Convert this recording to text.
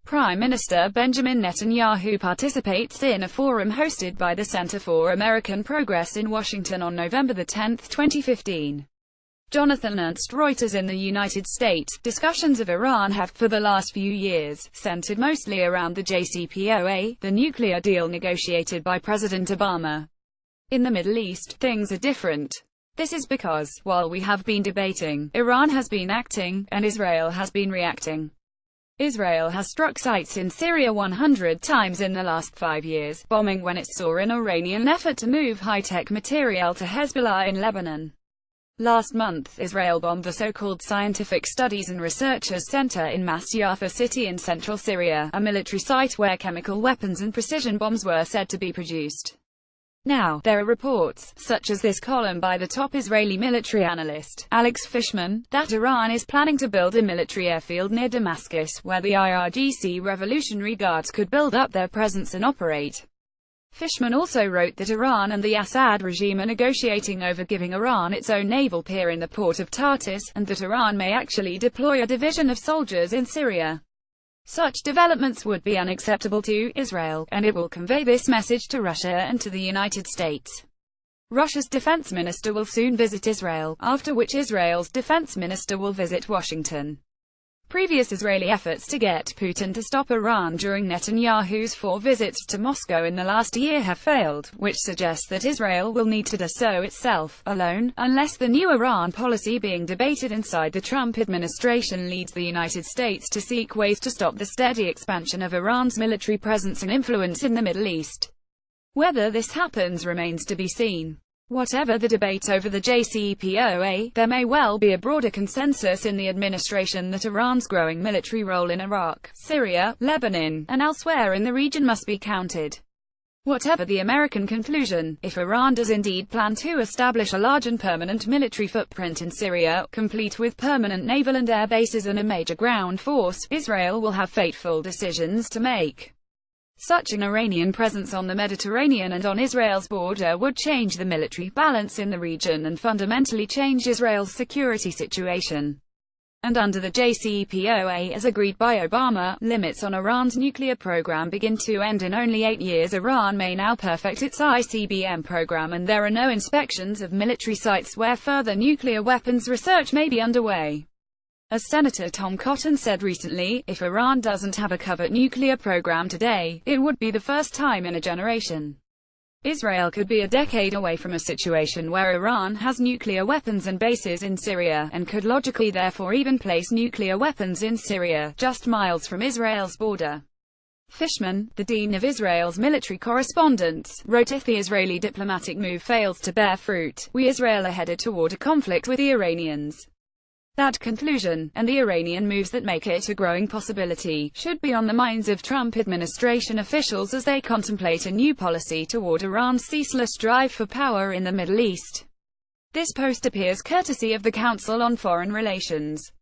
Prime Minister Benjamin Netanyahu participates in a forum hosted by the Center for American Progress in Washington on November 10, 2015. Jonathan Ernst, Reuters. In the United States, discussions of Iran have, for the last few years, centered mostly around the JCPOA, the nuclear deal negotiated by President Obama. In the Middle East, things are different. This is because, while we have been debating, Iran has been acting, and Israel has been reacting. Israel has struck sites in Syria 100 times in the last 5 years, bombing when it saw an Iranian effort to move high-tech material to Hezbollah in Lebanon. Last month, Israel bombed the so-called Scientific Studies and Researchers Center in Masyafa city in central Syria, a military site where chemical weapons and precision bombs were said to be produced. Now, there are reports, such as this column by the top Israeli military analyst, Alex Fishman, that Iran is planning to build a military airfield near Damascus, where the IRGC Revolutionary Guards could build up their presence and operate. Fishman also wrote that Iran and the Assad regime are negotiating over giving Iran its own naval pier in the port of Tartus, and that Iran may actually deploy a division of soldiers in Syria. Such developments would be unacceptable to Israel, and it will convey this message to Russia and to the United States. Russia's defense minister will soon visit Israel, after which Israel's defense minister will visit Washington. Previous Israeli efforts to get Putin to stop Iran during Netanyahu's 4 visits to Moscow in the last year have failed, which suggests that Israel will need to do so itself, alone, unless the new Iran policy being debated inside the Trump administration leads the United States to seek ways to stop the steady expansion of Iran's military presence and influence in the Middle East. Whether this happens remains to be seen. Whatever the debate over the JCPOA, there may well be a broader consensus in the administration that Iran's growing military role in Iraq, Syria, Lebanon, and elsewhere in the region must be countered. Whatever the American conclusion, if Iran does indeed plan to establish a large and permanent military footprint in Syria, complete with permanent naval and air bases and a major ground force, Israel will have fateful decisions to make. Such an Iranian presence on the Mediterranean and on Israel's border would change the military balance in the region and fundamentally change Israel's security situation. And under the JCPOA, as agreed by Obama, limits on Iran's nuclear program begin to end in only 8 years. Iran may now perfect its ICBM program, and there are no inspections of military sites where further nuclear weapons research may be underway. As Senator Tom Cotton said recently, if Iran doesn't have a covert nuclear program today, it would be the first time in a generation. Israel could be a decade away from a situation where Iran has nuclear weapons and bases in Syria, and could logically therefore even place nuclear weapons in Syria, just miles from Israel's border. Fishman, the dean of Israel's military correspondence, wrote, if the Israeli diplomatic move fails to bear fruit, we Israel are headed toward a conflict with the Iranians. That conclusion, and the Iranian moves that make it a growing possibility, should be on the minds of Trump administration officials as they contemplate a new policy toward Iran's ceaseless drive for power in the Middle East. This post appears courtesy of the Council on Foreign Relations.